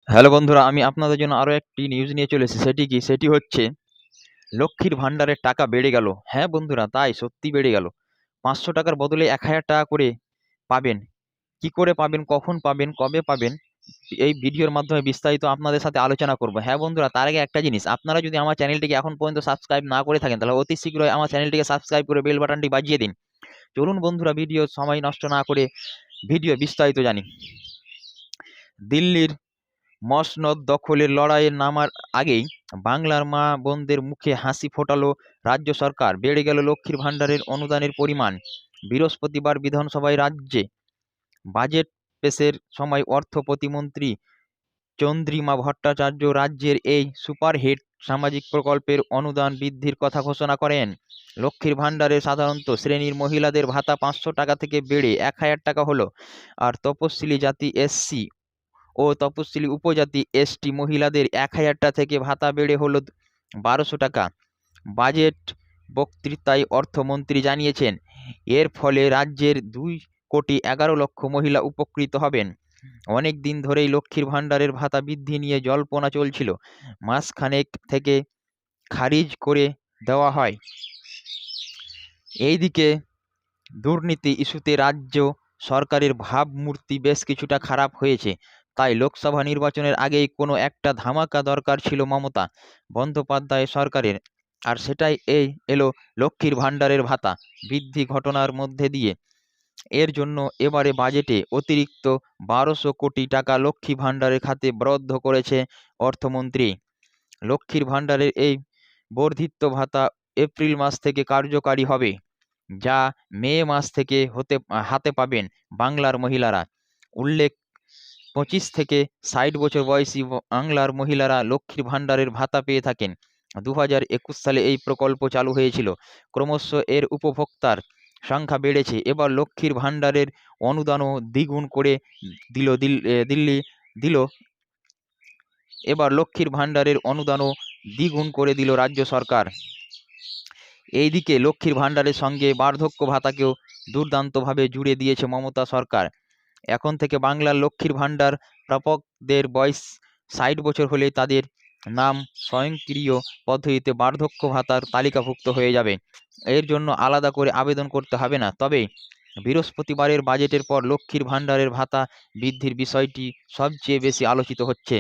Hello বন্ধুরা, আমি আপনাদের জন্য আরও একটি নিউজ নিয়ে চলে এসেছি। সেটি কি? সেটি হচ্ছে লক্ষ্মীর ভাণ্ডারের টাকা বেড়ে গেল। হ্যাঁ বন্ধুরা, তাই সত্যি বেড়ে গেল। ৫০০ টাকার বদলে ১,০০০ টাকা করে পাবেন। কি করে পাবেন, কখন পাবেন, কবে পাবেন, এই ভিডিওর মাধ্যমে বিস্তারিত আপনাদের সাথে আলোচনা করব। হ্যাঁ বন্ধুরা, তার আগে একটা জিনিস, আপনারা যদি আমার চ্যানেলটিকে এখন পর্যন্ত সাবস্ক্রাইব না করে থাকেন তাহলে অতি শীঘ্রই আমার চ্যানেলটিকে সাবস্ক্রাইব করে বেল বাটনটি বাজিয়ে দিন। চলুন বন্ধুরা, ভিডিও সময় নষ্ট না করে ভিডিও বিস্তারিত জানি। দিল্লির মসনদ দখলের লড়াইয়ে নামার আগেই বাংলার মা বোনদের মুখে হাসি ফোটালো রাজ্য সরকার। বেড়ে গেল লক্ষ্মীর ভাণ্ডারের অনুদানের পরিমাণ। বৃহস্পতিবার বিধানসভায় রাজ্যে বাজেট পেশের সময় অর্থ প্রতিমন্ত্রী চন্দ্রিমা ভট্টাচার্য রাজ্যের এই সুপারহিট সামাজিক প্রকল্পের অনুদান বৃদ্ধির কথা ঘোষণা করেন। লক্ষ্মীর ভাণ্ডারে সাধারণত শ্রেণীর মহিলাদের ভাতা ৫০০ টাকা থেকে বেড়ে ১,০০০ টাকা হলো। আর তপশিলি জাতি এসসি ও তপশিলি উপজাতি এসটি মহিলাদের ১,০০০ টাকা থেকে ভাতা বেড়ে হলো ১,২০০ টাকা। বাজেট বক্তৃতায় অর্থমন্ত্রী জানিয়েছেন, এর ফলে রাজ্যের ২,১১,০০,০০০ মহিলা উপকৃত হবেন। অনেক দিন ধরেই লক্ষ্মীর ভাণ্ডারের ভাতা বৃদ্ধি নিয়ে জল্পনা চলছিল। মাসখানেক থেকে খারিজ করে দেওয়া হয়। এইদিকে দুর্নীতি ইস্যুতে রাজ্য সরকারের ভাবমূর্তি বেশ কিছুটা খারাপ হয়েছে। তাই লোকসভা নির্বাচনের আগেই কোনো একটা ধামাকা দরকার ছিল মমতা বন্দ্যোপাধ্যায় সরকারের। আর সেটাই এলো লক্ষ্মীর ভাণ্ডারের ভাতা বৃদ্ধি ঘটনার মধ্যে দিয়ে। এর জন্য এবারে বাজেটে অতিরিক্ত ১,২০০ কোটি টাকা লক্ষ্মী ভাণ্ডারের খাতে বরাদ্দ করেছে অর্থমন্ত্রী। লক্ষ্মীর ভাণ্ডারের এই বর্ধিত ভাতা এপ্রিল মাস থেকে কার্যকারী হবে, যা মে মাস থেকে হাতে পাবেন বাংলার মহিলারা। উল্লেখ, ২৫ থেকে ৬০ বছর বয়সী বাংলার মহিলারা লক্ষ্মীর ভাণ্ডারের ভাতা পেয়ে থাকেন। ২০২১ সালে এই প্রকল্প চালু হয়েছিল। ক্রমশ এর উপভোক্তার সংখ্যা বেড়েছে। এবার লক্ষ্মীর ভাণ্ডারের অনুদানও দ্বিগুণ করে দিল্লি দিল এবার লক্ষ্মীর ভাণ্ডারের অনুদানও দ্বিগুণ করে দিল রাজ্য সরকার। এইদিকে লক্ষ্মীর ভাণ্ডারের সঙ্গে বার্ধক্য ভাতাকেও দুর্দান্তভাবে জুড়ে দিয়েছে মমতা সরকার। এখন থেকে বাংলার লক্ষ্মীর ভাণ্ডার প্রাপকদের বয়স ৬০ বছর হলে তাদের নাম স্বয়ংক্রিয় পদ্ধতিতে বার্ধক্য ভাতার তালিকাভুক্ত হয়ে যাবে। এর জন্য আলাদা করে আবেদন করতে হবে না। তবে বৃহস্পতিবারের বাজেটের পর লক্ষ্মীর ভাণ্ডারের ভাতা বৃদ্ধির বিষয়টি সবচেয়ে বেশি আলোচিত হচ্ছে।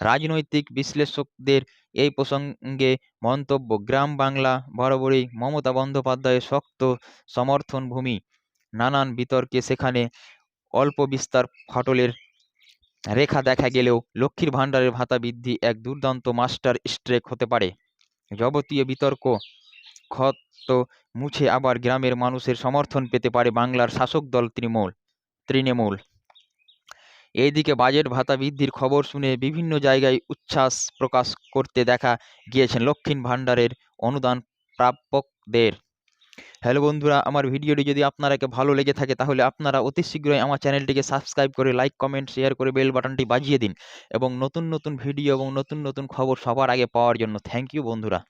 রাজনৈতিক বিশ্লেষকদের এই প্রসঙ্গে মন্তব্য, গ্রাম বাংলা বরাবরই মমতা বন্দ্যোপাধ্যায়ের শক্ত সমর্থন ভূমি। নানান বিতর্কে সেখানে অল্প বিস্তর ফাটলের রেখা দেখা গেলেও লক্ষ্মীর ভাণ্ডারের ভাতা বৃদ্ধি এক দুর্দান্ত মাস্টার স্ট্রোক হতে পারে। যাবতীয় বিতর্ক ক্ষত মুছে আবার গ্রামের মানুষের সমর্থন পেতে পারে বাংলার শাসক দল তৃণমূল। এইদিকে বাজেট ভাতা বৃদ্ধির খবর শুনে বিভিন্ন জায়গায় উচ্ছ্বাস প্রকাশ করতে দেখা গিয়েছেন লক্ষ্মীর ভাণ্ডারের অনুদান প্রাপকদের। হ্যালো বন্ধুরা, আমার ভিডিওটি যদি আপনারাকে ভালো লেগে থাকে তাহলে আপনারা অতি শীঘ্রই আমার চ্যানেলটিকে সাবস্ক্রাইব করে লাইক, কমেন্ট, শেয়ার করে বেল বাটনটি বাজিয়ে দিন এবং নতুন নতুন ভিডিও এবং নতুন নতুন খবর সবার আগে পাওয়ার জন্য থ্যাংক ইউ বন্ধুরা।